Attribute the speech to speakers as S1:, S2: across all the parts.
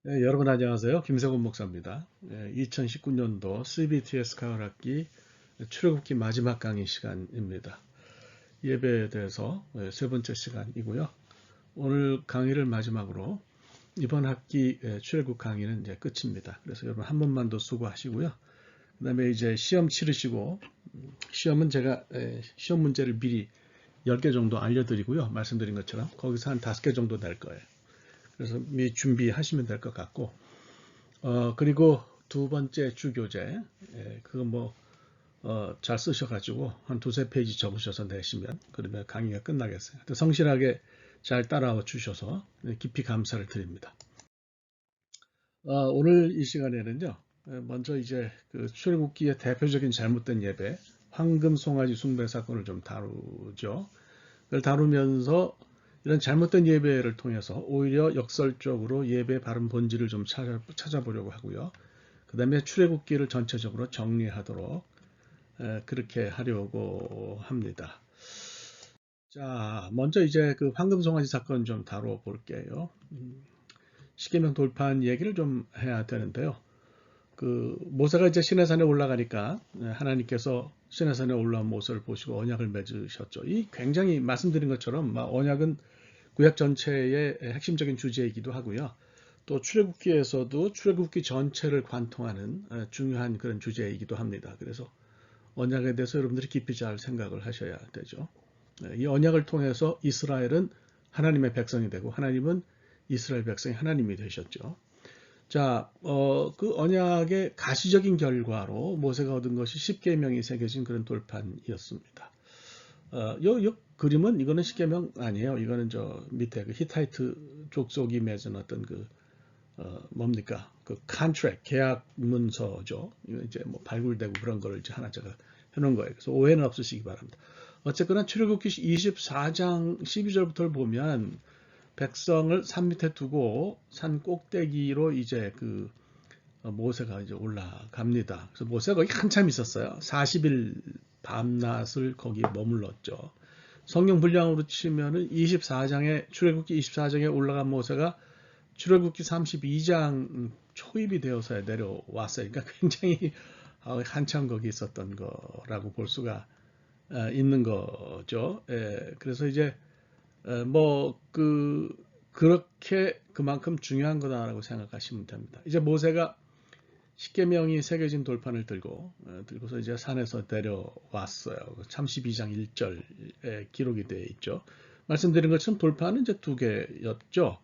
S1: 네, 여러분 안녕하세요. 김세곤 목사입니다. 2019년도 CBTS 가을학기 출애굽기 마지막 강의 시간입니다. 예배에 대해서 세 번째 시간이고요. 오늘 강의를 마지막으로 이번 학기 출애굽 강의는 이제 끝입니다. 그래서 여러분 한 번만 더 수고하시고요. 그다음에 이제 시험 치르시고 시험은 제가 시험 문제를 미리 10개 정도 알려드리고요. 말씀드린 것처럼 거기서 한 5개 정도 낼 거예요. 그래서 미리 준비하시면 될 것 같고 그리고 두 번째 주교재, 그거 뭐, 잘 쓰셔가지고 한 두세 페이지 적으셔서 내시면, 그러면 강의가 끝나겠어요. 성실하게 잘 따라와 주셔서 깊이 감사를 드립니다. 오늘 이 시간에는요, 먼저 이제 그 출애굽기의 대표적인 잘못된 예배, 황금 송아지 숭배 사건을 좀 다루죠. 그걸 다루면서 이런 잘못된 예배를 통해서 오히려 역설적으로 예배의 바른 본질을 좀 찾아보려고 하고요. 그 다음에 출애굽기를 전체적으로 정리하도록 그렇게 하려고 합니다. 자, 먼저 이제 그 황금송아지 사건 좀 다뤄볼게요. 십계명 돌판 얘기를 좀 해야 되는데요. 그 모세가 이제 시내산에 올라가니까 하나님께서 시내산에 올라온 모세를 보시고 언약을 맺으셨죠. 이 굉장히 말씀드린 것처럼 언약은 구약 전체의 핵심적인 주제이기도 하고요. 또 출애굽기에서도 출애굽기 전체를 관통하는 중요한 그런 주제이기도 합니다. 그래서 언약에 대해서 여러분들이 깊이 잘 생각을 하셔야 되죠. 이 언약을 통해서 이스라엘은 하나님의 백성이 되고 하나님은 이스라엘 백성이 하나님이 되셨죠. 자, 그 언약의 가시적인 결과로 모세가 얻은 것이 십계명이 새겨진 그런 돌판이었습니다. 요 그림은 이거는 십계명 아니에요. 이거는 저 밑에 그 히타이트 족속이 맺은 어떤 그 뭡니까? 그 컨트랙 계약 문서죠. 이거 이제 뭐 발굴되고 그런 거를 이제 하나 제가 해놓은 거예요. 그래서 오해는 없으시기 바랍니다. 어쨌거나 출애굽기 24장 12절부터를 보면 백성을 산 밑에 두고 산 꼭대기로 이제 그 모세가 이제 올라갑니다. 그래서 모세가 거기 한참 있었어요. 40일 밤낮을 거기 머물렀죠. 성경 분량으로 치면은 24장에 출애굽기 24장에 올라간 모세가 출애굽기 32장 초입이 되어서 내려왔어요. 그러니까 굉장히 한참 거기 있었던 거라고 볼 수가 있는 거죠. 그래서 이제 그렇게 그만큼 중요한 거다라고 생각하시면 됩니다. 이제 모세가 십계명이 새겨진 돌판을 들고서 이제 산에서 내려왔어요. 참십이장 1절에 기록이 되어 있죠. 말씀드린 것처럼 돌판은 이제 두 개였죠.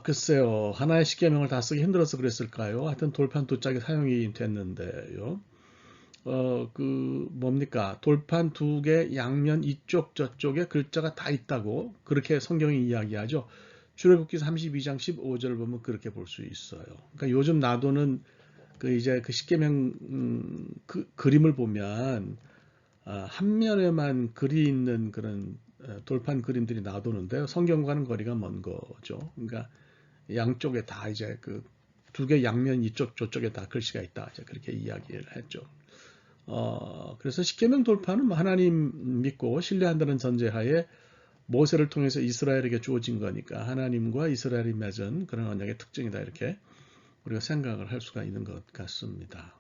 S1: 글쎄요. 하나의 십계명을 다 쓰기 힘들어서 그랬을까요? 하여튼 돌판 두 짝이 사용이 됐는데요. 뭡니까? 돌판 두 개 양면 이쪽 저쪽에 글자가 다 있다고 그렇게 성경이 이야기하죠. 출애굽기 32장 15절을 보면 그렇게 볼 수 있어요. 그러니까 요즘 놔두는 그 이제 그 십계명 그 그림을 보면 한 면에만 글이 있는 그런 돌판 그림들이 놔두는데요. 성경과는 거리가 먼 거죠. 그러니까 양쪽에 다 이제 그 두 개 양면 이쪽 저쪽에 다 글씨가 있다. 이제 그렇게 이야기를 했죠. 그래서 십계명 돌파는 하나님 믿고 신뢰한다는 전제하에 모세를 통해서 이스라엘에게 주어진 거니까 하나님과 이스라엘이 맺은 그런 언약의 특징이다 이렇게 우리가 생각을 할 수가 있는 것 같습니다.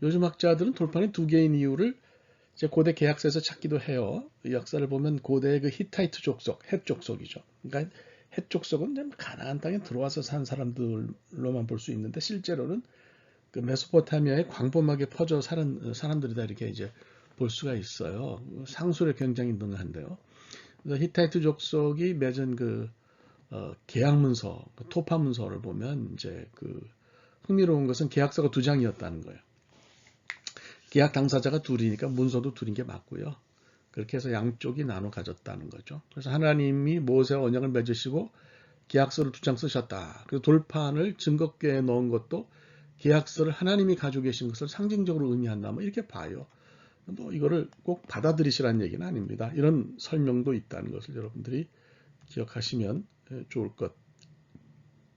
S1: 요즘 학자들은 돌판이 두 개인 이유를 이제 고대 계약서에서 찾기도 해요. 역사를 보면 고대의 그 히타이트 족속, 헷 족속이죠. 그러니까 헷 족속은 가나안 땅에 들어와서 산 사람들로만 볼 수 있는데 실제로는 그 메소포타미아에 광범하게 퍼져 사는 사람들이다 이렇게 이제 볼 수가 있어요. 상술에 굉장히 능한데요. 그래서 히타이트 족속이 맺은 그 계약 문서, 토파 문서를 보면 이제 그 흥미로운 것은 계약서가 두 장이었다는 거예요. 계약 당사자가 둘이니까 문서도 둘인 게 맞고요. 그렇게 해서 양쪽이 나눠 가졌다는 거죠. 그래서 하나님이 모세와 언약을 맺으시고 계약서를 두 장 쓰셨다. 그리고 돌판을 증거궤에 넣은 것도 계약서를 하나님이 가지고 계신 것을 상징적으로 의미한다. 뭐 이렇게 봐요. 뭐 이거를 꼭 받아들이시라는 얘기는 아닙니다. 이런 설명도 있다는 것을 여러분들이 기억하시면 좋을 것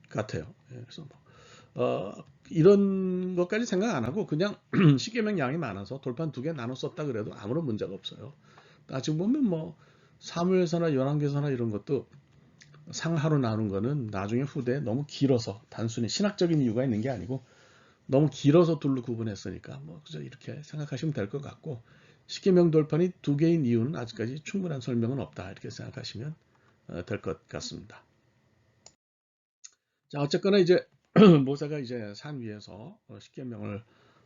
S1: 같아요. 그래서 이런 것까지 생각 안 하고 그냥 십계명 양이 많아서 돌판 두 개 나눠 썼다 그래도 아무런 문제가 없어요. 따지고 보면 뭐 사무엘서나 열왕기서나 이런 것도 상하로 나눈 거는 나중에 후대에 너무 길어서 단순히 신학적인 이유가 있는 게 아니고 너무 길어서 둘로 구분했으니까 뭐 그저 이렇게 생각하시면 될 것 같고 십계명 돌판이 두 개인 이유는 아직까지 충분한 설명은 없다 이렇게 생각하시면 될 것 같습니다. 자 어쨌거나 이제 모세가 이제 산 위에서 십계명을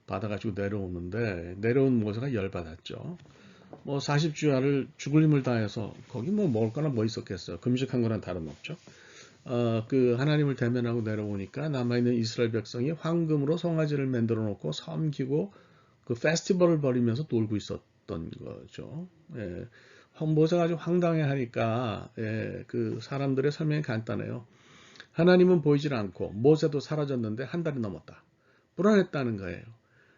S1: 받아가지고 내려오는데 내려온 모세가 열받았죠. 뭐 40주야를 죽을 힘을 다해서 거기 뭐 먹을 거나 뭐 있었겠어요. 금식한 거랑 다름없죠. 그 하나님을 대면하고 내려오니까 남아있는 이스라엘 백성이 황금으로 송아지를 만들어 놓고 섬기고 그 페스티벌을 벌이면서 놀고 있었던 거죠. 예, 모세가 아주 황당해 하니까 예, 그 사람들의 설명이 간단해요. 하나님은 보이질 않고 모세도 사라졌는데 한 달이 넘었다. 불안했다는 거예요.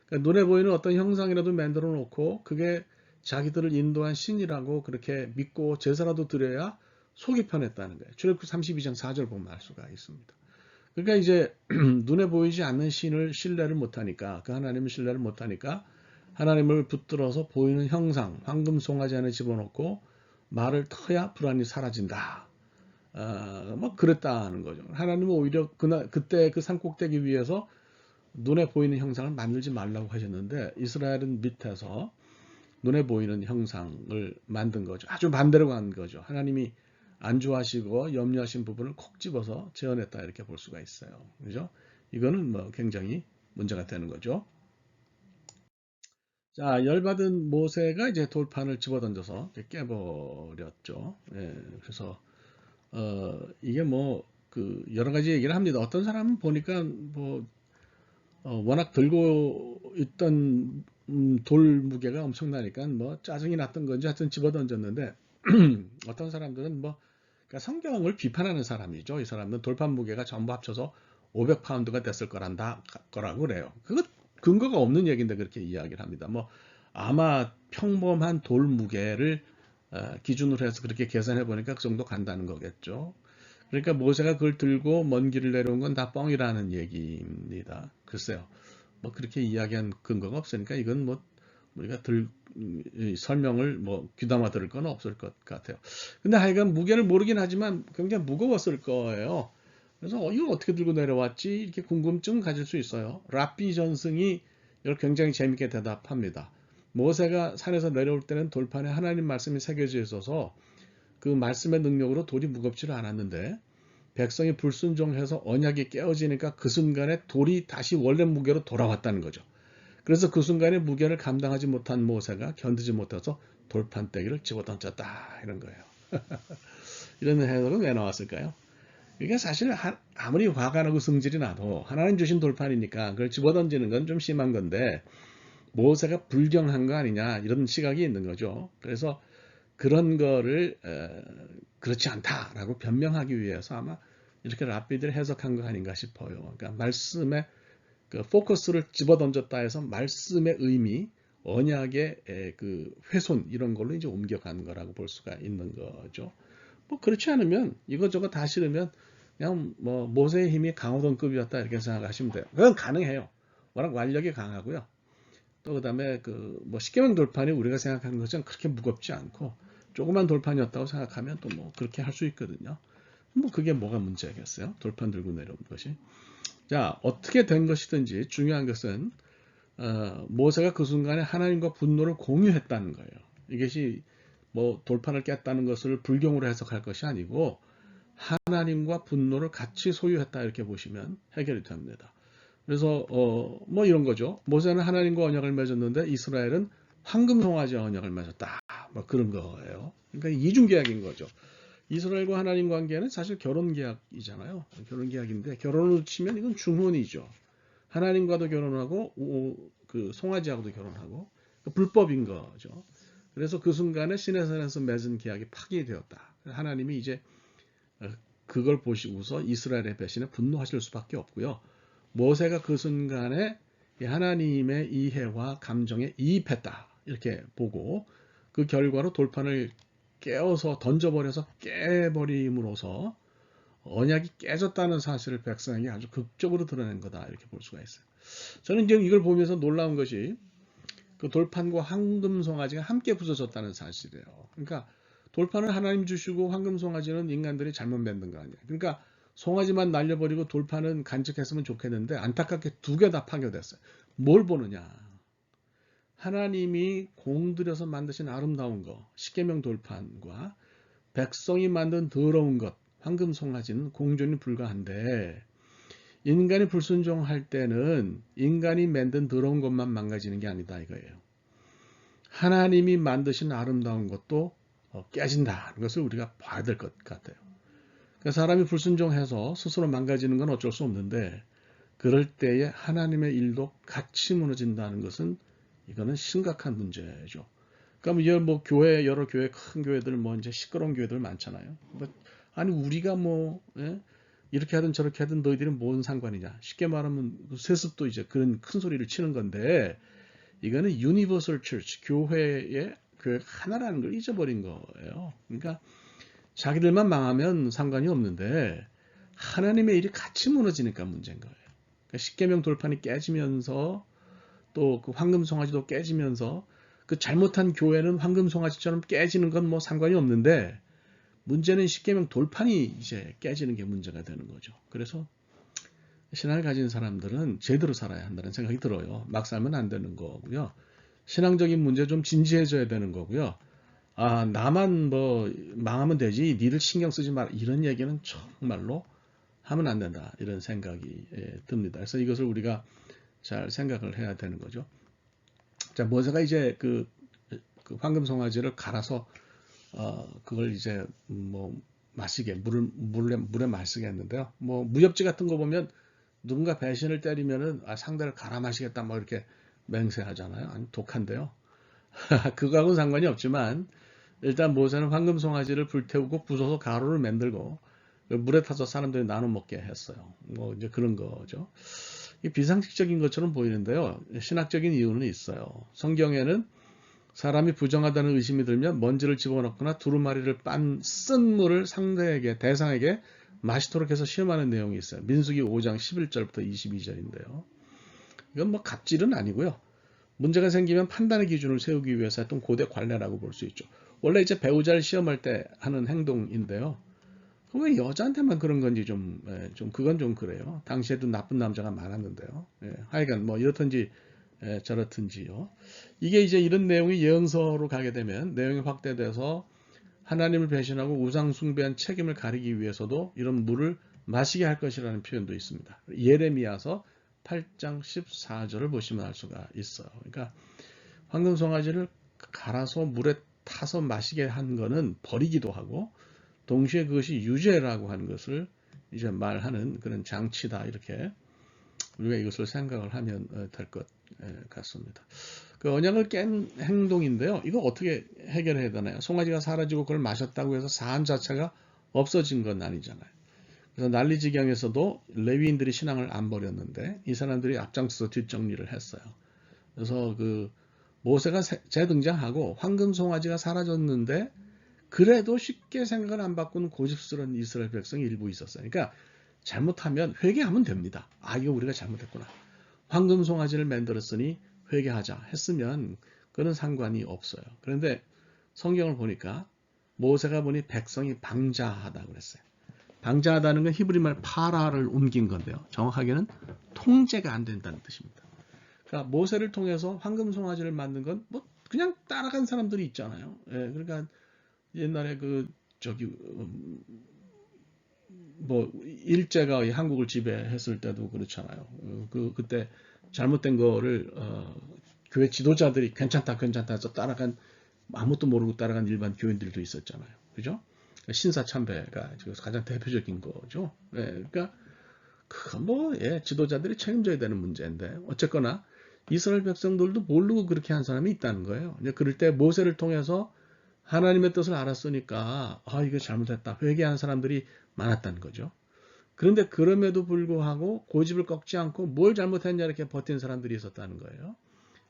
S1: 그러니까 눈에 보이는 어떤 형상이라도 만들어 놓고 그게 자기들을 인도한 신이라고 그렇게 믿고 제사라도 드려야 속이 편했다는 거예요. 출애굽기 32장 4절 보면 알 수가 있습니다. 그러니까 이제 눈에 보이지 않는 신을 신뢰를 못하니까 그 하나님을 신뢰를 못하니까 하나님을 붙들어서 보이는 형상 황금 송아지 안에 집어넣고 말을 터야 불안이 사라진다. 뭐 그랬다는 거죠. 하나님은 오히려 그때 그 산꼭대기 위에서 눈에 보이는 형상을 만들지 말라고 하셨는데 이스라엘은 밑에서 눈에 보이는 형상을 만든 거죠. 아주 반대로 간 거죠. 하나님이 안 좋아하시고 염려하신 부분을 콕 집어서 재현했다 이렇게 볼 수가 있어요. 그죠? 이거는 뭐 굉장히 문제가 되는 거죠. 자, 열받은 모세가 이제 돌판을 집어던져서 깨버렸죠. 예, 그래서 이게 뭐 그 여러 가지 얘기를 합니다. 어떤 사람은 보니까 뭐 워낙 들고 있던 돌 무게가 엄청나니까 뭐 짜증이 났던 건지 하여튼 집어던졌는데 어떤 사람들은 뭐 그러니까 성경을 비판하는 사람이죠. 이 사람은 돌판 무게가 전부 합쳐서 500파운드가 됐을 거라고 그래요. 그거 근거가 없는 얘기인데 그렇게 이야기를 합니다. 뭐 아마 평범한 돌 무게를 기준으로 해서 그렇게 계산해 보니까 그 정도 간다는 거겠죠. 그러니까 모세가 그걸 들고 먼 길을 내려온 건 다 뻥이라는 얘기입니다. 글쎄요. 뭐 그렇게 이야기한 근거가 없으니까 이건 뭐 우리가 설명을 뭐 귀담아 들을 건 없을 것 같아요. 근데 하여간 무게를 모르긴 하지만 굉장히 무거웠을 거예요. 그래서 이거 어떻게 들고 내려왔지? 이렇게 궁금증 가질 수 있어요. 랍비 전승이 이걸 굉장히 재밌게 대답합니다. 모세가 산에서 내려올 때는 돌판에 하나님 말씀이 새겨져 있어서 그 말씀의 능력으로 돌이 무겁지를 않았는데 백성이 불순종해서 언약이 깨어지니까 그 순간에 돌이 다시 원래 무게로 돌아왔다는 거죠. 그래서 그 순간에 무게를 감당하지 못한 모세가 견디지 못해서 돌판대기를 집어던졌다 이런 거예요. 이런 해석은 왜 나왔을까요? 이게 사실 아무리 화가 나고 성질이 나도 하나님 주신 돌판이니까 그걸 집어던지는 건 좀 심한 건데 모세가 불경한 거 아니냐 이런 시각이 있는 거죠. 그래서 그런 거를 그렇지 않다라고 변명하기 위해서 아마 이렇게 랍비들 해석한 거 아닌가 싶어요. 그러니까 말씀의 그 포커스를 집어던졌다 해서 말씀의 의미, 언약의 그 훼손 이런 걸로 이제 옮겨간 거라고 볼 수가 있는 거죠. 뭐 그렇지 않으면 이것저것 다 싫으면 그냥 뭐 모세의 힘이 강호동급이었다 이렇게 생각하시면 돼요. 그건 가능해요. 워낙 완력이 강하고요. 또 그다음에 그 뭐 십계명 돌판이 우리가 생각하는 것처럼 그렇게 무겁지 않고 조그만 돌판이었다고 생각하면 또 뭐 그렇게 할 수 있거든요. 뭐 그게 뭐가 문제겠어요? 돌판 들고 내려온 것이. 자, 어떻게 된 것이든지 중요한 것은 모세가 그 순간에 하나님과 분노를 공유했다는 거예요. 이것이 뭐 돌판을 깼다는 것을 불경으로 해석할 것이 아니고 하나님과 분노를 같이 소유했다 이렇게 보시면 해결이 됩니다. 그래서 뭐 이런 거죠. 모세는 하나님과 언약을 맺었는데 이스라엘은 황금 송아지 언약을 맺었다. 뭐 그런 거예요. 그러니까 이중 계약인 거죠. 이스라엘과 하나님 관계는 사실 결혼 계약이잖아요. 결혼 계약인데 결혼을 치면 이건 중혼이죠. 하나님과도 결혼하고 그 송아지하고도 결혼하고 불법인 거죠. 그래서 그 순간에 시내산에서 맺은 계약이 파기되었다. 하나님이 이제 그걸 보시고서 이스라엘의 배신에 분노하실 수밖에 없고요. 모세가 그 순간에 하나님의 이해와 감정에 이입했다. 이렇게 보고 그 결과로 돌판을 깨어서 던져버려서 깨버림으로써 언약이 깨졌다는 사실을 백성에게 아주 극적으로 드러낸 거다. 이렇게 볼 수가 있어요. 저는 이제 이걸 보면서 놀라운 것이 그 돌판과 황금 송아지가 함께 부서졌다는 사실이에요. 그러니까 돌판은 하나님 주시고 황금 송아지는 인간들이 잘못 만든 거 아니야. 그러니까 송아지만 날려버리고 돌판은 간직했으면 좋겠는데 안타깝게 두 개 다 파괴됐어요. 뭘 보느냐. 하나님이 공들여서 만드신 아름다운 거, 십계명 돌판과 백성이 만든 더러운 것, 황금 송아지는 공존이 불가한데 인간이 불순종할 때는 인간이 만든 더러운 것만 망가지는 게 아니다 이거예요. 하나님이 만드신 아름다운 것도 깨진다는 것을 우리가 봐야 될 것 같아요. 그러니까 사람이 불순종해서 스스로 망가지는 건 어쩔 수 없는데 그럴 때에 하나님의 일도 같이 무너진다는 것은 이거는 심각한 문제죠. 그러니까 뭐 교회 여러 교회 큰 교회들 뭐 이제 시끄러운 교회들 많잖아요. 아니 우리가 뭐 이렇게 하든 저렇게 하든 너희들은 뭔 상관이냐. 쉽게 말하면 세습도 이제 그런 큰 소리를 치는 건데 이거는 유니버설 처치 교회 하나라는 걸 잊어버린 거예요. 그러니까 자기들만 망하면 상관이 없는데 하나님의 일이 같이 무너지니까 문제인 거예요. 그러니까 십계명 돌판이 깨지면서 또 그 황금 송아지도 깨지면서 그 잘못한 교회는 황금 송아지처럼 깨지는 건 뭐 상관이 없는데 문제는 십계명 돌판이 이제 깨지는 게 문제가 되는 거죠. 그래서 신앙을 가진 사람들은 제대로 살아야 한다는 생각이 들어요. 막 살면 안 되는 거고요. 신앙적인 문제 좀 진지해져야 되는 거고요. 아, 나만 뭐 망하면 되지, 니들 신경 쓰지 마라. 이런 얘기는 정말로 하면 안 된다. 이런 생각이 듭니다. 그래서 이것을 우리가 잘 생각을 해야 되는 거죠. 자, 모세가 이제 그 황금 송아지를 갈아서 그걸 이제 뭐 마시게 물에 마시게 했는데요. 뭐 무협지 같은 거 보면 누군가 배신을 때리면은 상대를 갈아 마시겠다 뭐 이렇게 맹세하잖아요. 아니 독한데요. 그거하고는 상관이 없지만 일단 모세는 황금 송아지를 불태우고 부숴서 가루를 만들고 물에 타서 사람들이 나눠 먹게 했어요. 뭐 이제 그런 거죠. 이 비상식적인 것처럼 보이는데요. 신학적인 이유는 있어요. 성경에는 사람이 부정하다는 의심이 들면 먼지를 집어넣거나 두루마리를 쓴 물을 상대에게 대상에게 마시도록 해서 시험하는 내용이 있어요. 민수기 5장 11절부터 22절인데요. 이건 뭐 갑질은 아니고요. 문제가 생기면 판단의 기준을 세우기 위해서 했던 고대 관례라고 볼 수 있죠. 원래 이제 배우자를 시험할 때 하는 행동인데요. 왜 여자한테만 그런 건지 그건 좀 그래요. 당시에도 나쁜 남자가 많았는데요. 하여간 뭐 이렇든지 저렇든지요. 이게 이제 이런 내용이 예언서로 가게 되면 내용이 확대돼서 하나님을 배신하고 우상 숭배한 책임을 가리기 위해서도 이런 물을 마시게 할 것이라는 표현도 있습니다. 예레미야서 8장 14절을 보시면 알 수가 있어요. 그러니까 황금 송아지를 갈아서 물에 타서 마시게 한 거는 버리기도 하고 동시에 그것이 유죄라고 하는 것을 이제 말하는 그런 장치다 이렇게 우리가 이것을 생각을 하면 될 것 같습니다. 그 언약을 깬 행동인데요. 이거 어떻게 해결해야 되나요? 송아지가 사라지고 그걸 마셨다고 해서 사안 자체가 없어진 건 아니잖아요. 그래서 난리지경에서도 레위인들이 신앙을 안 버렸는데 이 사람들이 앞장서서 뒷정리를 했어요. 그래서 그 모세가 재등장하고 황금 송아지가 사라졌는데 그래도 쉽게 생각을 안 바꾸는 고집스러운 이스라엘 백성이 일부 있었어요. 그러니까 잘못하면 회개하면 됩니다. 아, 이거 우리가 잘못했구나. 황금 송아지를 만들었으니 회개하자 했으면 그런 상관이 없어요. 그런데 성경을 보니까 모세가 보니 백성이 방자하다고 그랬어요. 방자하다는 건 히브리 말 파라를 옮긴 건데요. 정확하게는 통제가 안 된다는 뜻입니다. 그러니까 모세를 통해서 황금 송아지를 만든 건 뭐 그냥 따라간 사람들이 있잖아요. 그러니까 옛날에 뭐 일제가 한국을 지배했을 때도 그렇잖아요. 그때 잘못된 거를 교회 지도자들이 괜찮다 해서 따라간 아무것도 모르고 따라간 일반 교인들도 있었잖아요. 그죠? 신사참배가 가장 대표적인 거죠. 그러니까 그건 뭐 지도자들이 책임져야 되는 문제인데 어쨌거나 이스라엘 백성들도 모르고 그렇게 한 사람이 있다는 거예요. 그럴 때 모세를 통해서 하나님의 뜻을 알았으니까 이거 잘못했다 회개한 사람들이 많았다는 거죠. 그런데 그럼에도 불구하고 고집을 꺾지 않고 뭘 잘못했냐 이렇게 버틴 사람들이 있었다는 거예요.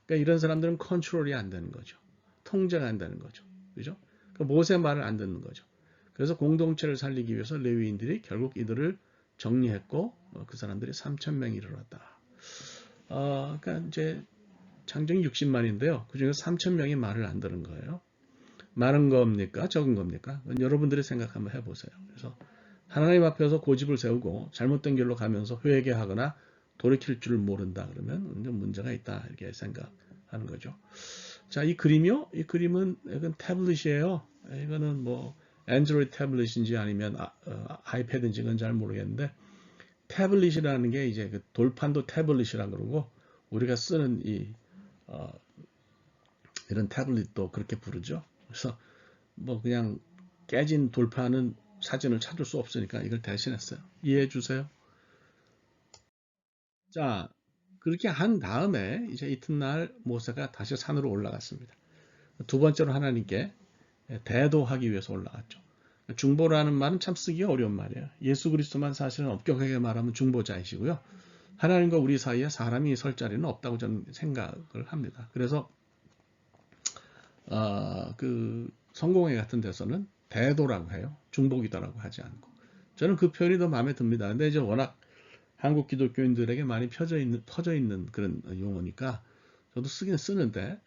S1: 그러니까 이런 사람들은 컨트롤이 안 되는 거죠. 통제가 안 되는 거죠. 그죠? 그러니까 모세 말을 안 듣는 거죠. 그래서 공동체를 살리기 위해서 레위인들이 결국 이들을 정리했고 그 사람들이 3,000명이 이르렀다. 그러니까 이제 장정이 60만인데요. 그중에 3,000명이 말을 안 들은 거예요. 많은 겁니까? 적은 겁니까? 여러분들이 생각 한번 해보세요. 그래서 하나님 앞에서 고집을 세우고 잘못된 길로 가면서 회개하거나 돌이킬 줄 모른다 그러면 문제가 있다 이렇게 생각하는 거죠. 자, 이 그림이요? 이 그림은 이건 태블릿이에요. 이거는 뭐 안드로이드 태블릿인지 아니면 아이패드인지 는 잘 모르겠는데 태블릿이라는 게 이제 그 돌판도 태블릿이라 그러고 우리가 쓰는 어, 이런 태블릿도 그렇게 부르죠. 그래서 뭐 그냥 깨진 돌판은 사진을 찾을 수 없으니까 이걸 대신했어요. 이해해 주세요. 자, 그렇게 한 다음에 이제 이튿날 모세가 다시 산으로 올라갔습니다. 두 번째로 하나님께 대도하기 위해서 올라갔죠. 중보라는 말은 참 쓰기 어려운 말이에요. 예수 그리스도만 사실은 엄격하게 말하면 중보자이시고요. 하나님과 우리 사이에 사람이 설 자리는 없다고 저는 생각을 합니다. 그래서 그 성공회 같은 데서는 대도라고 해요. 중보기도라고 하지 않고. 저는 그 표현이 더 마음에 듭니다. 근데 이제 워낙 한국 기독교인들에게 많이 퍼져 있는 그런 용어니까 저도 쓰긴 쓰는데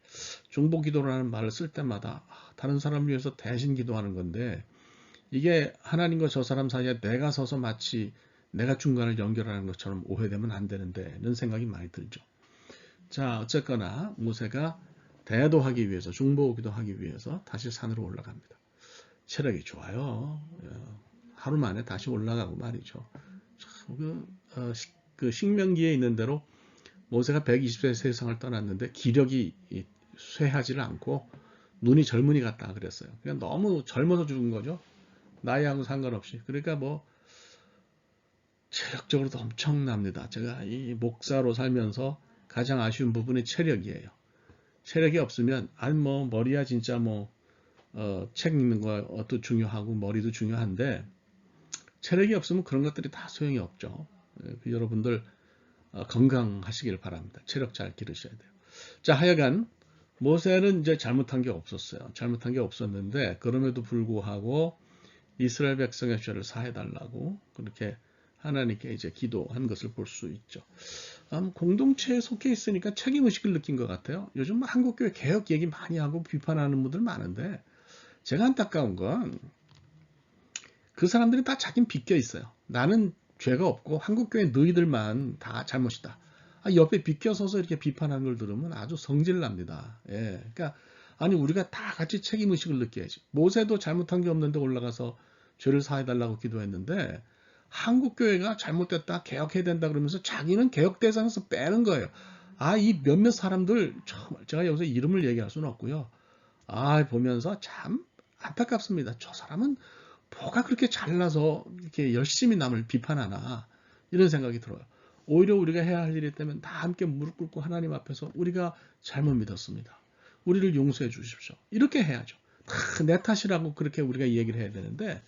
S1: 중보기도라는 말을 쓸 때마다 다른 사람을 위해서 대신 기도하는 건데 이게 하나님과 저 사람 사이에 내가 서서 마치 내가 중간을 연결하는 것처럼 오해되면 안 되는데는 생각이 많이 들죠. 자, 어쨌거나 모세가 대도하기 위해서 중보기도 하기 위해서 다시 산으로 올라갑니다. 체력이 좋아요. 하루 만에 다시 올라가고 말이죠. 그 신명기에 있는 대로 모세가 120세 세상을 떠났는데 기력이 쇠하지를 않고 눈이 젊은이 같다 그랬어요. 그냥 너무 젊어서 죽은 거죠. 나이하고 상관없이. 그러니까 뭐 체력적으로도 엄청납니다. 제가 이 목사로 살면서 가장 아쉬운 부분이 체력이에요. 체력이 없으면 아니 뭐 머리야 진짜 뭐 책 읽는 것도 중요하고 머리도 중요한데 체력이 없으면 그런 것들이 다 소용이 없죠. 여러분들 건강하시길 바랍니다. 체력 잘 기르셔야 돼요. 자, 하여간 모세는 이제 잘못한 게 없었어요. 잘못한 게 없었는데 그럼에도 불구하고 이스라엘 백성의 죄를 사해달라고 그렇게 하나님께 이제 기도한 것을 볼 수 있죠. 공동체에 속해 있으니까 책임의식을 느낀 것 같아요. 요즘 한국교회 개혁 얘기 많이 하고 비판하는 분들 많은데 제가 안타까운 건 그 사람들이 다 자긴 비껴 있어요. 나는 죄가 없고 한국교회 너희들만 다 잘못이다. 옆에 비껴서서 이렇게 비판하는 걸 들으면 아주 성질납니다. 예, 그러니까 아니 우리가 다 같이 책임의식을 느껴야지. 모세도 잘못한 게 없는데 올라가서 죄를 사해달라고 기도했는데 한국교회가 잘못됐다 개혁해야 된다 그러면서 자기는 개혁 대상에서 빼는 거예요. 이 몇몇 사람들 정말 제가 여기서 이름을 얘기할 수는 없고요. 보면서 참 안타깝습니다. 저 사람은 뭐가 그렇게 잘나서 이렇게 열심히 남을 비판하나 이런 생각이 들어요. 오히려 우리가 해야 할 일이 있다면 다 함께 무릎 꿇고 하나님 앞에서 우리가 잘못 믿었습니다. 우리를 용서해 주십시오. 이렇게 해야죠. 다 내 탓이라고 그렇게 우리가 얘기를 해야 되는데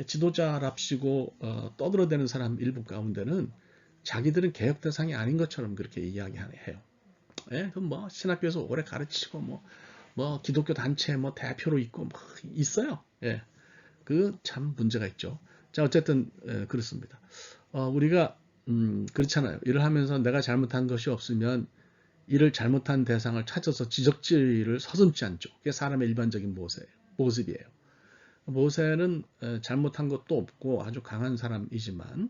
S1: 지도자랍시고 떠들어대는 사람 일부 가운데는 자기들은 개혁 대상이 아닌 것처럼 그렇게 이야기해요. 예, 그럼 뭐 신학교에서 오래 가르치고 뭐 기독교 단체 뭐 대표로 있고 뭐 있어요. 예. 그 참 문제가 있죠. 자, 어쨌든 그렇습니다. 우리가 그렇잖아요. 일을 하면서 내가 잘못한 것이 없으면 이를 잘못한 대상을 찾아서 지적질을 서슴지 않죠. 그게 사람의 일반적인 모습이에요. 모세는 잘못한 것도 없고 아주 강한 사람이지만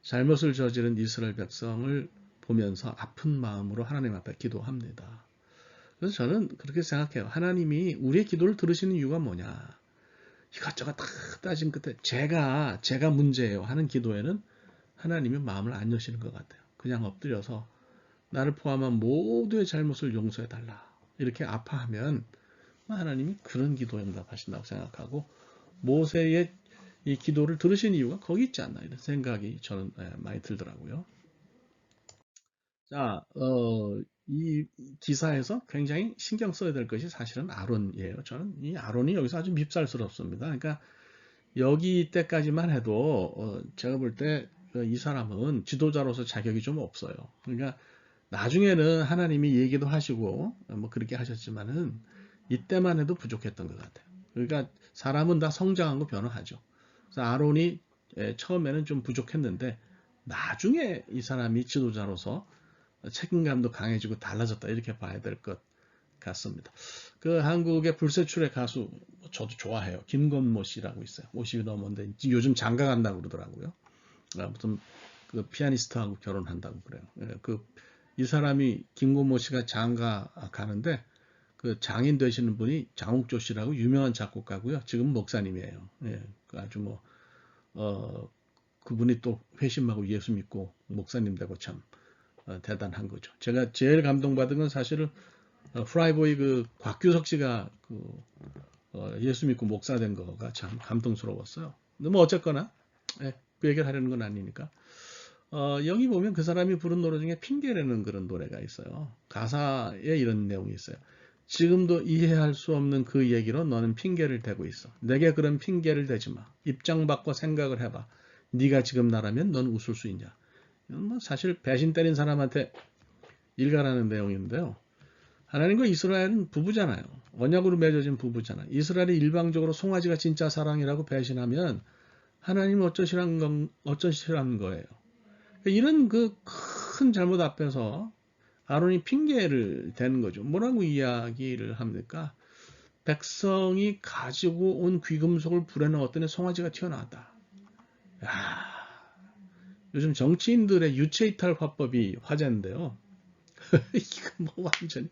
S1: 잘못을 저지른 이스라엘 백성을 보면서 아픈 마음으로 하나님 앞에 기도합니다. 그래서 저는 그렇게 생각해요. 하나님이 우리의 기도를 들으시는 이유가 뭐냐. 이것저것 다 따진 끝에 제가 문제예요 하는 기도에는 하나님이 마음을 안 여시는 것 같아요. 그냥 엎드려서 나를 포함한 모두의 잘못을 용서해 달라 이렇게 아파하면 하나님이 그런 기도 응답하신다고 생각하고 모세의 이 기도를 들으신 이유가 거기 있지 않나 이런 생각이 저는 많이 들더라고요. 자, 이 기사에서 굉장히 신경 써야 될 것이 사실은 아론이에요. 저는 이 아론이 여기서 아주 밉살스럽습니다. 그러니까 여기 때까지만 해도 제가 볼 때 이 사람은 지도자로서 자격이 좀 없어요. 그러니까 나중에는 하나님이 얘기도 하시고 뭐 그렇게 하셨지만은 이때만 해도 부족했던 것 같아요. 그러니까 사람은 다 성장하고 변화하죠. 그래서 아론이 처음에는 좀 부족했는데 나중에 이 사람이 지도자로서 책임감도 강해지고 달라졌다 이렇게 봐야 될 것 갔습니다. 그 한국의 불세출의 가수 저도 좋아해요. 김건모 씨라고 있어요. 50이 넘었는데 요즘 장가 간다고 그러더라고요. 아무튼 그 피아니스트하고 결혼한다고 그래요. 예, 이 사람이 김건모 씨가 장가 가는데 그 장인 되시는 분이 장욱조 씨라고 유명한 작곡가고요. 지금 목사님이에요. 예, 아주 뭐 그분이 또 회심하고 예수 믿고 목사님 되고 참 대단한 거죠. 제가 제일 감동받은 건 사실은 프라이보이 그 곽규석 씨가 예수 믿고 목사 된 거가 참 감동스러웠어요. 근데 뭐 어쨌거나 예, 그 얘기를 하려는 건 아니니까 여기 보면 그 사람이 부른 노래 중에 핑계라는 그런 노래가 있어요. 가사에 이런 내용이 있어요. 지금도 이해할 수 없는 그 얘기로 너는 핑계를 대고 있어. 내게 그런 핑계를 대지 마. 입장 바꿔 생각을 해봐. 네가 지금 나라면 넌 웃을 수 있냐. 이건 뭐 사실 배신 때린 사람한테 일가라는 내용인데요. 하나님과 이스라엘은 부부잖아요. 언약으로 맺어진 부부잖아요. 이스라엘이 일방적으로 송아지가 진짜 사랑이라고 배신하면 하나님은 어쩌시라는 거예요. 이런 그 큰 잘못 앞에서 아론이 핑계를 대는 거죠. 뭐라고 이야기를 합니까? 백성이 가지고 온 귀금속을 불에 넣었더니 송아지가 튀어나왔다. 야, 요즘 정치인들의 유체이탈 화법이 화제인데요. 이거 뭐 완전히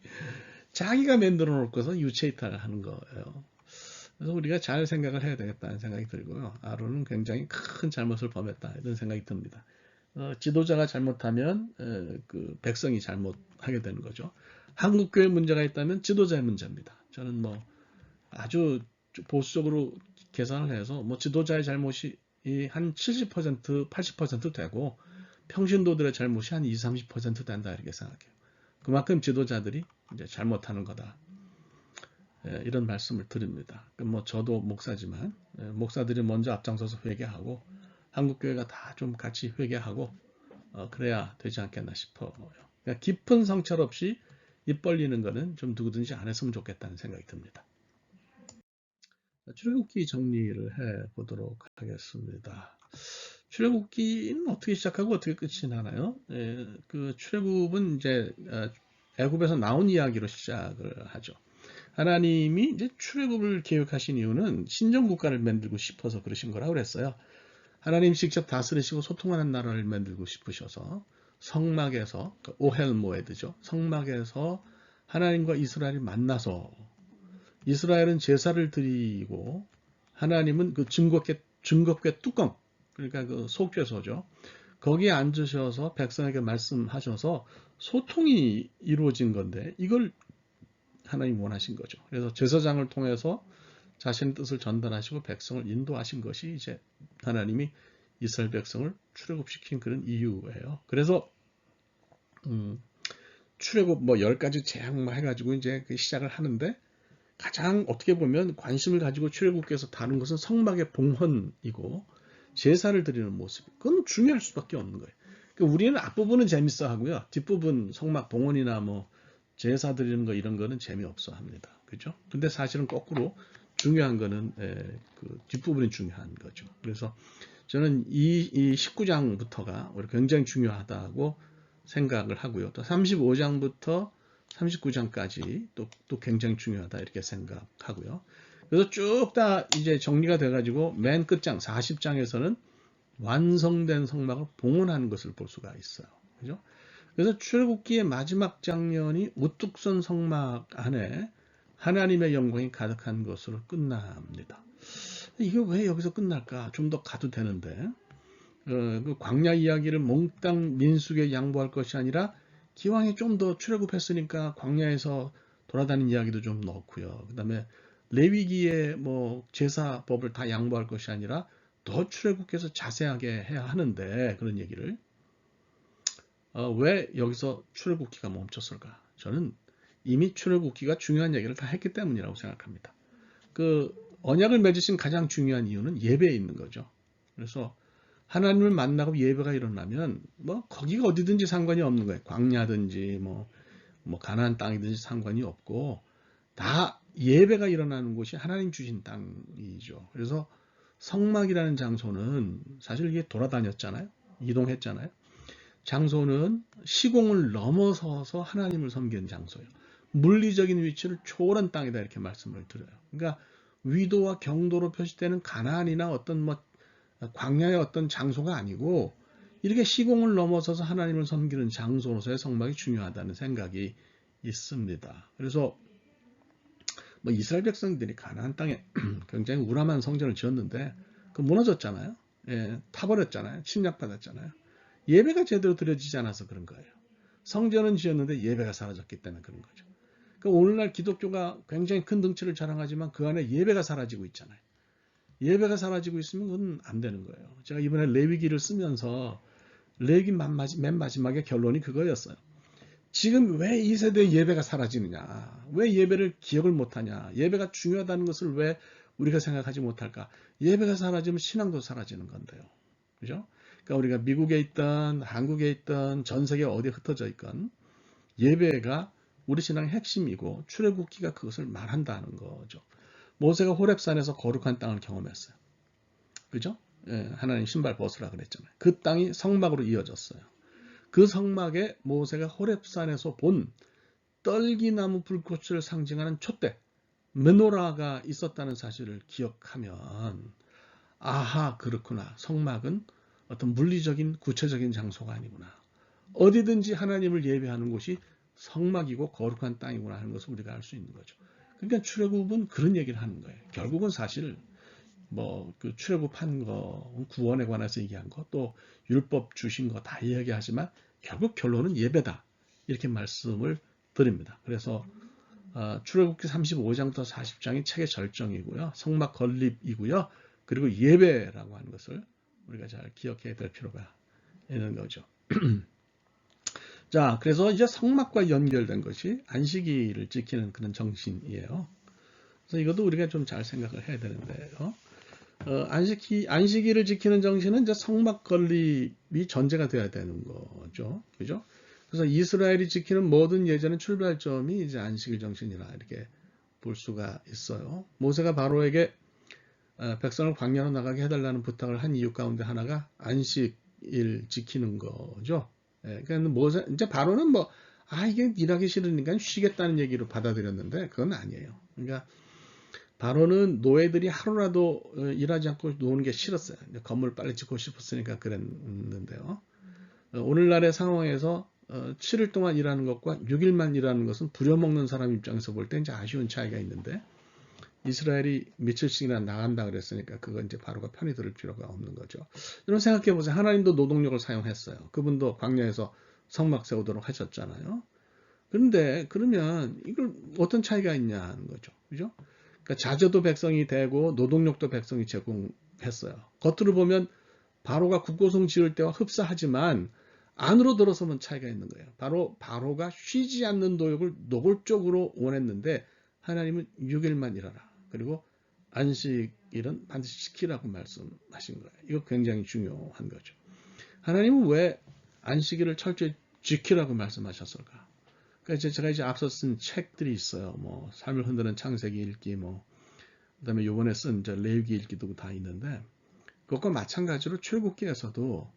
S1: 자기가 만들어 놓을 것을 유체이탈을 하는 거예요. 그래서 우리가 잘 생각을 해야 되겠다는 생각이 들고요. 아론은 굉장히 큰 잘못을 범했다 이런 생각이 듭니다. 지도자가 잘못하면 그 백성이 잘못하게 되는 거죠. 한국교회 문제가 있다면 지도자의 문제입니다. 저는 뭐 아주 보수적으로 계산을 해서 뭐 지도자의 잘못이 한 70%, 80% 되고 평신도들의 잘못이 한 20, 30% 된다 이렇게 생각해요. 그만큼 지도자들이 이제 잘못하는 거다. 이런 말씀을 드립니다. 뭐 저도 목사지만 목사들이 먼저 앞장서서 회개하고 한국교회가 다 좀 같이 회개하고 그래야 되지 않겠나 싶어요. 그러니까 깊은 성찰 없이 입 벌리는 거는 좀 누구든지 안 했으면 좋겠다는 생각이 듭니다. 출애굽기 정리를 해 보도록 하겠습니다. 출애굽기는 어떻게 시작하고 어떻게 끝이 나나요? 그 출애굽은 이제 애굽에서 나온 이야기로 시작을 하죠. 하나님이 이제 출애굽을 계획하신 이유는 신정 국가를 만들고 싶어서 그러신 거라고 그랬어요. 하나님 직접 다스리시고 소통하는 나라를 만들고 싶으셔서 성막에서 오헬 모에드죠. 성막에서 하나님과 이스라엘이 만나서 이스라엘은 제사를 드리고 하나님은 그 증거궤 뚜껑 그러니까 그 속죄소죠. 거기에 앉으셔서 백성에게 말씀하셔서 소통이 이루어진 건데 이걸 하나님 원하신 거죠. 그래서 제사장을 통해서 자신의 뜻을 전달하시고 백성을 인도하신 것이 이제 하나님이 이스라엘 백성을 출애굽시킨 그런 이유예요. 그래서 출애굽 뭐 10가지 재앙 해가지고 이제 시작을 하는데 가장 어떻게 보면 관심을 가지고 출애굽께서 다룬 것은 성막의 봉헌이고 제사를 드리는 모습. 그건 중요할 수밖에 없는 거예요. 그러니까 우리는 앞부분은 재밌어 하고요. 뒷부분 성막 봉헌이나 뭐 제사 드리는 거 이런 거는 재미없어 합니다. 그죠? 근데 사실은 거꾸로 중요한 거는 그 뒷부분이 중요한 거죠. 그래서 저는 이 19장부터가 굉장히 중요하다고 생각을 하고요. 또 35장부터 39장까지 또 굉장히 중요하다 이렇게 생각하고요. 그래서 쭉 다 이제 정리가 돼가지고 맨 끝장 40장에서는 완성된 성막을 봉헌하는 것을 볼 수가 있어요. 그죠? 그래서 출애굽기의 마지막 장면이 우뚝 선 성막 안에 하나님의 영광이 가득한 것으로 끝납니다. 이게 왜 여기서 끝날까? 좀 더 가도 되는데 그 광야 이야기를 몽땅 민수에게 양보할 것이 아니라 기왕에 좀 더 출애굽했으니까 광야에서 돌아다니는 이야기도 좀 넣고요. 그 다음에 레위기의 뭐 제사법을 다 양보할 것이 아니라 더 출애굽해서 자세하게 해야 하는데 그런 얘기를 왜 여기서 출애굽기가 멈췄을까? 저는 이미 출애굽기가 중요한 얘기를 다 했기 때문이라고 생각합니다. 그 언약을 맺으신 가장 중요한 이유는 예배에 있는 거죠. 그래서 하나님을 만나고 예배가 일어나면 뭐 거기가 어디든지 상관이 없는 거예요. 광야든지 뭐 가나안 땅이든지 상관이 없고 다 예배가 일어나는 곳이 하나님 주신 땅이죠. 그래서 성막이라는 장소는 사실 이게 돌아다녔잖아요. 이동했잖아요. 장소는 시공을 넘어서서 하나님을 섬기는 장소예요. 물리적인 위치를 초월한 땅이다 이렇게 말씀을 드려요. 그러니까 위도와 경도로 표시되는 가나안이나 어떤 뭐 광야의 어떤 장소가 아니고 이렇게 시공을 넘어서서 하나님을 섬기는 장소로서의 성막이 중요하다는 생각이 있습니다. 그래서 뭐 이스라엘 백성들이 가나안 땅에 굉장히 우람한 성전을 지었는데 그 무너졌잖아요. 예, 타버렸잖아요. 침략받았잖아요. 예배가 제대로 드려지지 않아서 그런 거예요. 성전은 지었는데 예배가 사라졌기 때문에 그런 거죠. 그러니까 오늘날 기독교가 굉장히 큰 덩치를 자랑하지만 그 안에 예배가 사라지고 있잖아요. 예배가 사라지고 있으면 그건 안 되는 거예요. 제가 이번에 레위기를 쓰면서 레위기 맨 마지막에 결론이 그거였어요. 지금 왜 이 세대의 예배가 사라지느냐? 왜 예배를 기억을 못하냐? 예배가 중요하다는 것을 왜 우리가 생각하지 못할까? 예배가 사라지면 신앙도 사라지는 건데요. 그죠? 그러니까 우리가 미국에 있던 한국에 있던 전 세계 어디에 흩어져 있건 예배가 우리 신앙의 핵심이고 출애굽기가 그것을 말한다는 거죠. 모세가 호렙산에서 거룩한 땅을 경험했어요. 그죠? 예, 하나님 신발 벗으라 그랬잖아요. 그 땅이 성막으로 이어졌어요. 그 성막에 모세가 호렙산에서 본 떨기나무 불꽃을 상징하는 촛대, 메노라가 있었다는 사실을 기억하면 아하 그렇구나. 성막은 어떤 물리적인 구체적인 장소가 아니구나. 어디든지 하나님을 예배하는 곳이 성막이고 거룩한 땅이구나 하는 것을 우리가 알 수 있는 거죠. 그러니까 출애굽은 그런 얘기를 하는 거예요. 결국은 사실 뭐 그 출애굽한 거, 구원에 관해서 얘기한 거, 또 율법 주신 거 다 이야기하지만 결국 결론은 예배다. 이렇게 말씀을 드립니다. 그래서 출애굽기 35장부터 40장이 책의 절정이고요. 성막 건립이고요. 그리고 예배라고 하는 것을 우리가 잘 기억해야 될 필요가 있는 거죠. 자, 그래서 이제 성막과 연결된 것이 안식일을 지키는 그런 정신이에요. 그래서 이것도 우리가 좀 잘 생각을 해야 되는데요. 안식일을 지키는 정신은 이제 성막 건립이 전제가 돼야 되는 거죠. 그죠? 그래서 이스라엘이 지키는 모든 예전의 출발점이 이제 안식일 정신이라 이렇게 볼 수가 있어요. 모세가 바로에게 백성을 광야로 나가게 해달라는 부탁을 한 이유 가운데 하나가 안식일 지키는 거죠. 그러니까 모세, 이제 바로는 뭐, 이게 일하기 싫으니까 쉬겠다는 얘기로 받아들였는데 그건 아니에요. 그러니까 바로는 노예들이 하루라도 일하지 않고 노는 게 싫었어요. 건물 빨리 짓고 싶었으니까 그랬는데요. 오늘날의 상황에서 7일 동안 일하는 것과 6일만 일하는 것은 부려먹는 사람 입장에서 볼 때 이제 아쉬운 차이가 있는데 이스라엘이 며칠씩이나 나간다 그랬으니까 그건 이제 바로가 편히 들을 필요가 없는 거죠. 여러분 생각해 보세요. 하나님도 노동력을 사용했어요. 그분도 광야에서 성막 세우도록 하셨잖아요. 그런데 그러면 이걸 어떤 차이가 있냐는 거죠. 그죠? 그러니까 자재도 백성이 되고 노동력도 백성이 제공했어요. 겉으로 보면 바로가 국고성 지을 때와 흡사하지만 안으로 들어서면 차이가 있는 거예요. 바로가 쉬지 않는 노역을 노골적으로 원했는데 하나님은 6일만 일하라. 그리고 안식일은 반드시 지키라고 말씀하신 거예요. 이거 굉장히 중요한 거죠. 하나님은 왜 안식일을 철저히 지키라고 말씀하셨을까? 그러니까 제가 이제 앞서 쓴 책들이 있어요. 뭐 삶을 흔드는 창세기 읽기, 뭐 그다음에 요번에 쓴 이제 레위기 읽기도 다 있는데 그것과 마찬가지로 출애굽기에서도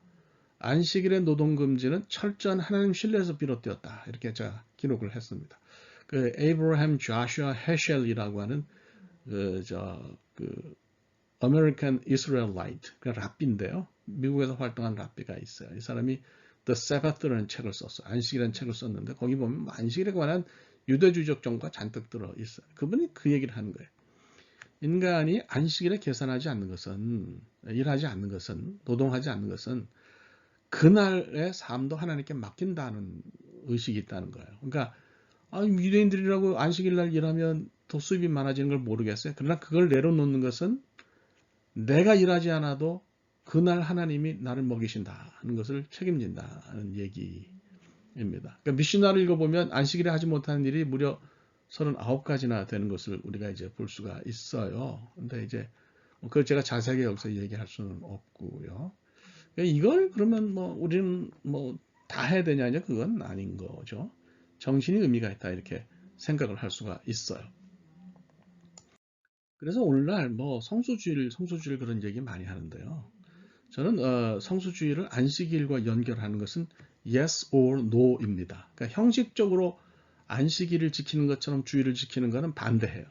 S1: 안식일의 노동 금지는 철저한 하나님 신뢰에서 비롯되었다. 이렇게 제가 기록을 했습니다. 그 에이브라함 조슈아 헤셸이라고 하는 그 American Israelite 그 랍비인데요. 미국에서 활동한 랍비가 있어요. 이 사람이 The Sabbath라는 책을 썼어요. 안식이라는 책을 썼는데 거기 보면 안식일에 관한 유대주의적 정보가 잔뜩 들어 있어요. 그분이 그 얘기를 하는 거예요. 인간이 안식일에 계산하지 않는 것은 일하지 않는 것은 노동하지 않는 것은 그날의 삶도 하나님께 맡긴다는 의식이 있다는 거예요. 그러니까 유대인들이라고 안식일 날 일하면 더 수입이 많아지는 걸 모르겠어요. 그러나 그걸 내려놓는 것은 내가 일하지 않아도 그날 하나님이 나를 먹이신다는 것을 책임진다는 얘기입니다. 그러니까 미시나를 읽어보면 안식일에 하지 못하는 일이 무려 39가지나 되는 것을 우리가 이제 볼 수가 있어요. 근데 이제 그걸 제가 자세하게 여기서 얘기할 수는 없고요. 이걸 그러면 뭐 우리는 뭐 다 해야 되냐냐 그건 아닌 거죠. 정신이 의미가 있다 이렇게 생각을 할 수가 있어요. 그래서 오늘날 뭐 성수주일 그런 얘기 많이 하는데요. 저는 성수주의를 안식일과 연결하는 것은 yes or no입니다. 그러니까 형식적으로 안식일을 지키는 것처럼 주일을 지키는 것은 반대해요.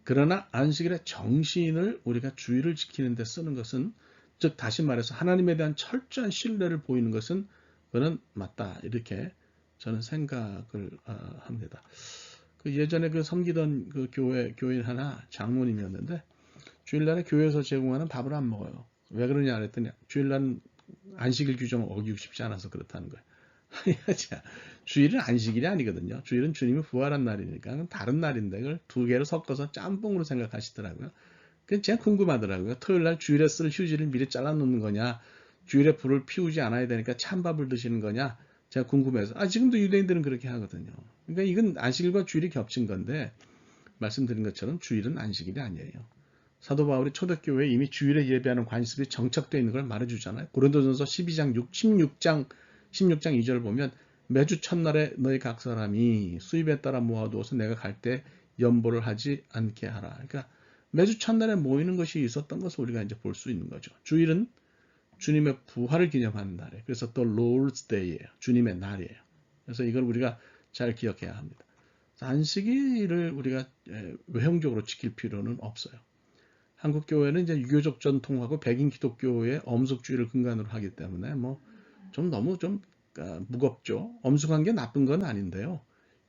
S1: 그러나 안식일의 정신을 우리가 주일을 지키는 데 쓰는 것은, 즉 다시 말해서 하나님에 대한 철저한 신뢰를 보이는 것은 그는 맞다, 이렇게 저는 생각을 합니다. 그 예전에 그 섬기던 그 교인 하나 장모님이었는데 주일날에 교회에서 제공하는 밥을 안 먹어요. 왜 그러냐 그랬더니 주일날은 안식일 규정을 어기고 싶지 않아서 그렇다는 거예요. 자, 주일은 안식일이 아니거든요. 주일은 주님이 부활한 날이니까 다른 날인데 그걸 두 개를 섞어서 짬뽕으로 생각하시더라고요. 그게 제가 궁금하더라고요. 토요일 날 주일에 쓸 휴지를 미리 잘라 놓는 거냐, 주일에 불을 피우지 않아야 되니까 찬밥을 드시는 거냐, 제가 궁금해서. 지금도 유대인들은 그렇게 하거든요. 그러니까 이건 안식일과 주일이 겹친 건데, 말씀드린 것처럼 주일은 안식일이 아니에요. 사도 바울이 초대교회에 이미 주일에 예배하는 관습이 정착되어 있는 걸 말해주잖아요. 고린도전서 12장 16장 2절을 보면 매주 첫날에 너희 각 사람이 수입에 따라 모아두어서 내가 갈 때 연보를 하지 않게 하라. 그러니까 매주 첫날에 모이는 것이 있었던 것을 우리가 이제 볼 수 있는 거죠. 주일은 주님의 부활을 기념하는 날이에요. 그래서 또 Lord's Day예요. 주님의 날이에요. 그래서 이걸 우리가 잘 기억해야 합니다. 안식일을 우리가 외형적으로 지킬 필요는 없어요. 한국 교회는 이제 유교적 전통하고 백인 기독교의 엄숙주의를 근간으로 하기 때문에 좀 너무 좀 무겁죠. 엄숙한 게 나쁜 건 아닌데요.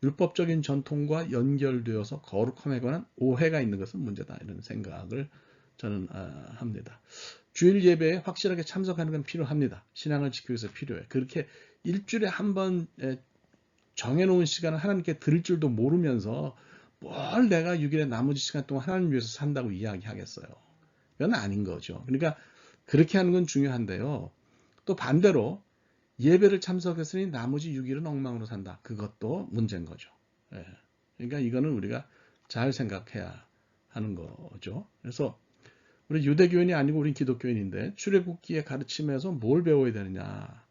S1: 율법적인 전통과 연결되어서 거룩함에 관한 오해가 있는 것은 문제다, 이런 생각을 저는 합니다. 주일 예배에 확실하게 참석하는 건 필요합니다. 신앙을 지키기 위해서 필요해. 그렇게 일주일에 한 번 정해놓은 시간을 하나님께 드릴 줄도 모르면서 뭘 내가 6일의 나머지 시간 동안 하나님 위해서 산다고 이야기하겠어요. 그건 아닌 거죠. 그러니까 그렇게 하는 건 중요한데요. 또 반대로 예배를 참석했으니 나머지 6일은 엉망으로 산다. 그것도 문제인 거죠. 그러니까 이거는 우리가 잘 생각해야 하는 거죠. 그래서 우리 유대교인이 아니고 우리 기독교인인데 출애굽기의 가르침에서 뭘 배워야 되느냐.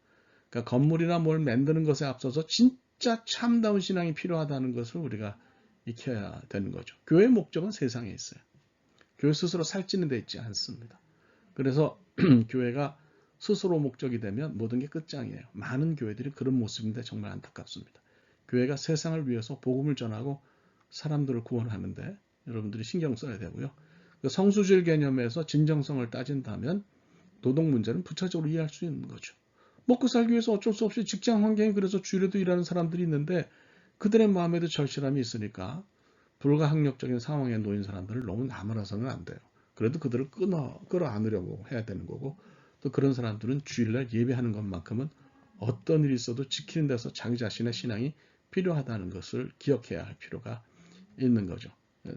S1: 그러니까 건물이나 뭘 만드는 것에 앞서서 진짜 참다운 신앙이 필요하다는 것을 우리가 익혀야 되는 거죠. 교회의 목적은 세상에 있어요. 교회 스스로 살찌는 데 있지 않습니다. 그래서 교회가 스스로 목적이 되면 모든 게 끝장이에요. 많은 교회들이 그런 모습인데 정말 안타깝습니다. 교회가 세상을 위해서 복음을 전하고 사람들을 구원하는데 여러분들이 신경 써야 되고요. 그 성수주일 개념에서 진정성을 따진다면 노동 문제는 부차적으로 이해할 수 있는 거죠. 먹고 살기 위해서 어쩔 수 없이 직장 환경이 그래서 주일에도 일하는 사람들이 있는데 그들의 마음에도 절실함이 있으니까 불가항력적인 상황에 놓인 사람들을 너무 나무라서는 안 돼요. 그래도 그들을 끌어안으려고 해야 되는 거고, 또 그런 사람들은 주일날 예배하는 것만큼은 어떤 일이 있어도 지키는 데서 자기 자신의 신앙이 필요하다는 것을 기억해야 할 필요가 있는 거죠.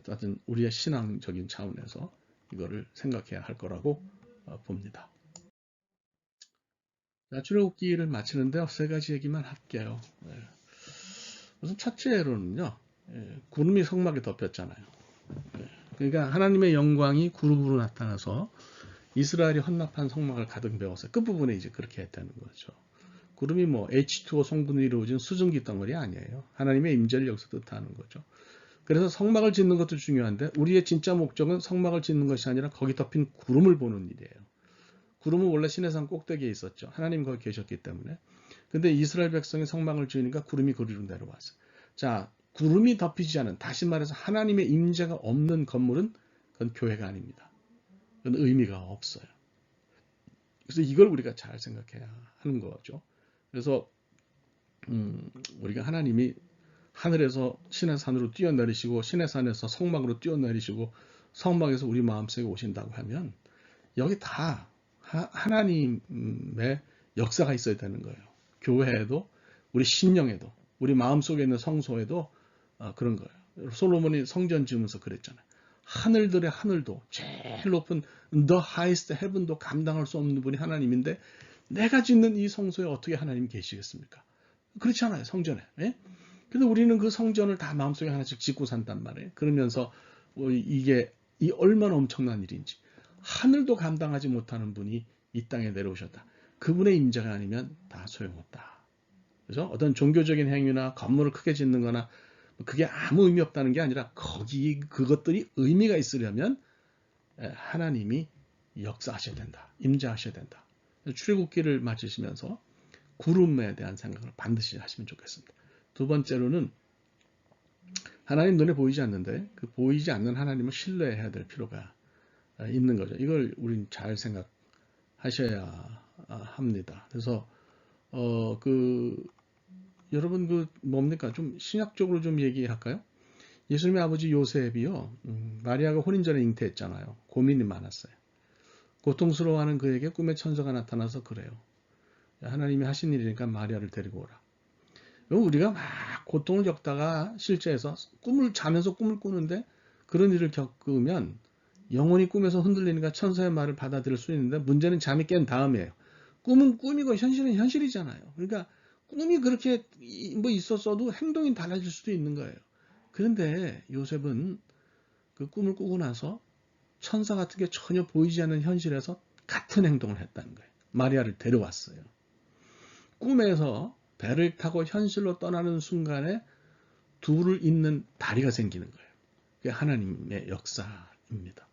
S1: 하여튼 우리의 신앙적인 차원에서 이거를 생각해야 할 거라고 봅니다. 출애굽기를 마치는데요. 세 가지 얘기만 할게요. 우선 첫째로는요. 구름이 성막에 덮였잖아요. 그러니까 하나님의 영광이 구름으로 나타나서 이스라엘이 헌납한 성막을 가득 메웠어요. 끝부분에 이제 그렇게 했다는 거죠. 구름이 H2O 성분으로 이루어진 수증기 덩어리 아니에요. 하나님의 임재를 여기서 뜻하는 거죠. 그래서 성막을 짓는 것도 중요한데 우리의 진짜 목적은 성막을 짓는 것이 아니라 거기 덮인 구름을 보는 일이에요. 구름은 원래 시내산 꼭대기에 있었죠. 하나님 거기 계셨기 때문에. 근데 이스라엘 백성이 성막을 지으니까 구름이 거리로 내려왔어요. 자, 구름이 덮이지 않은, 다시 말해서 하나님의 임재가 없는 건물은 그건 교회가 아닙니다. 그건 의미가 없어요. 그래서 이걸 우리가 잘 생각해야 하는 거죠. 그래서 우리가 하나님이 하늘에서 신의 산으로 뛰어내리시고 신의 산에서 성막으로 뛰어내리시고 성막에서 우리 마음속에 오신다고 하면 여기 다 하나님의 역사가 있어야 되는 거예요. 교회에도 우리 심령에도 우리 마음속에 있는 성소에도 그런 거예요. 솔로몬이 성전 지으면서 그랬잖아요. 하늘들의 하늘도 제일 높은 The highest heaven도 감당할 수 없는 분이 하나님인데 내가 짓는 이 성소에 어떻게 하나님이 계시겠습니까? 그렇잖아요. 성전에. 근데 우리는 그 성전을 다 마음속에 하나씩 짓고 산단 말이에요. 그러면서 이게 얼마나 엄청난 일인지. 하늘도 감당하지 못하는 분이 이 땅에 내려오셨다. 그분의 임재가 아니면 다 소용없다. 그래서 어떤 종교적인 행위나 건물을 크게 짓는 거나 그게 아무 의미 없다는 게 아니라 그것들이 의미가 있으려면 하나님이 역사하셔야 된다. 임재하셔야 된다. 출애굽기를 마치시면서 구름에 대한 생각을 반드시 하시면 좋겠습니다. 두 번째로는 하나님 눈에 보이지 않는데 그 보이지 않는 하나님을 신뢰해야 될 필요가 있는 거죠. 이걸 우린 잘 생각하셔야 합니다. 그래서 여러분 뭡니까? 좀 신약적으로 좀 얘기할까요? 예수님의 아버지 요셉이요, 마리아가 혼인 전에 잉태했잖아요. 고민이 많았어요. 고통스러워하는 그에게 꿈의 천사가 나타나서 그래요. 하나님이 하신 일이니까 마리아를 데리고 오라. 우리가 막 고통을 겪다가 실제에서 자면서 꿈을 꾸는데 그런 일을 겪으면 영혼이 꿈에서 흔들리니까 천사의 말을 받아들일 수 있는데 문제는 잠이 깬 다음이에요. 꿈은 꿈이고 현실은 현실이잖아요. 그러니까 꿈이 그렇게 뭐 있었어도 행동이 달라질 수도 있는 거예요. 그런데 요셉은 그 꿈을 꾸고 나서 천사 같은 게 전혀 보이지 않는 현실에서 같은 행동을 했다는 거예요. 마리아를 데려왔어요. 꿈에서 배를 타고 현실로 떠나는 순간에 둘을 잇는 다리가 생기는 거예요. 그게 하나님의 역사입니다.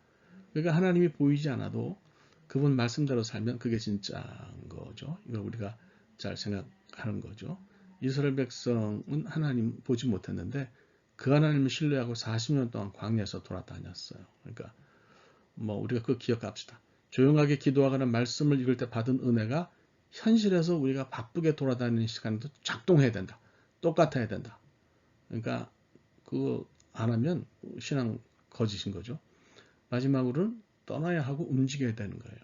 S1: 그러니까 하나님이 보이지 않아도 그분 말씀대로 살면 그게 진짜인 거죠. 이걸 우리가 잘 생각하는 거죠. 이스라엘 백성은 하나님 보지 못했는데 그 하나님을 신뢰하고 40년 동안 광야에서 돌아다녔어요. 그러니까 우리가 그거 기억합시다. 조용하게 기도하거나 말씀을 읽을 때 받은 은혜가 현실에서 우리가 바쁘게 돌아다니는 시간도 작동해야 된다. 똑같아야 된다. 그러니까 그거 안 하면 신앙 거짓인 거죠. 마지막으로는 떠나야 하고 움직여야 되는 거예요.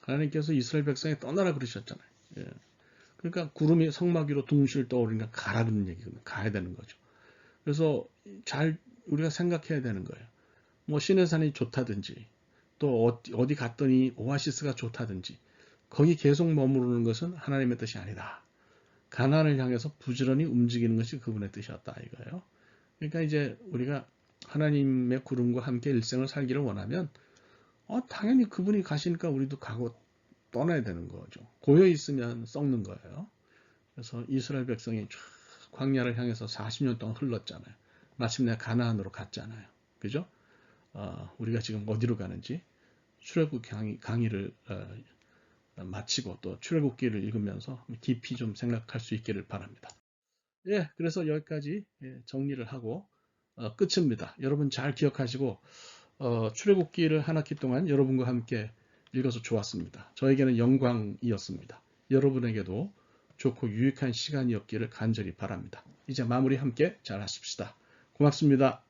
S1: 하나님께서 이스라엘 백성에 떠나라 그러셨잖아요. 예. 그러니까 구름이 성막 위로 둥실 떠오르니까 가라 그런 얘기거든요. 가야 되는 거죠. 그래서 잘 우리가 생각해야 되는 거예요. 시내산이 좋다든지 또 어디 갔더니 오아시스가 좋다든지 거기 계속 머무르는 것은 하나님의 뜻이 아니다. 가나안을 향해서 부지런히 움직이는 것이 그분의 뜻이었다 이거예요. 그러니까 이제 우리가 하나님의 구름과 함께 일생을 살기를 원하면 당연히 그분이 가시니까 우리도 가고 떠나야 되는 거죠. 고여 있으면 썩는 거예요. 그래서 이스라엘 백성이 광야를 향해서 40년 동안 흘렀잖아요. 마침내 가나안으로 갔잖아요. 그죠? 우리가 지금 어디로 가는지 출애굽 강의를 마치고 또 출애굽기를 읽으면서 깊이 좀 생각할 수 있기를 바랍니다. 예, 그래서 여기까지 정리를 하고 끝입니다. 여러분 잘 기억하시고 출애굽기를 한 학기 동안 여러분과 함께 읽어서 좋았습니다. 저에게는 영광이었습니다. 여러분에게도 좋고 유익한 시간이었기를 간절히 바랍니다. 이제 마무리 함께 잘 하십시다. 고맙습니다.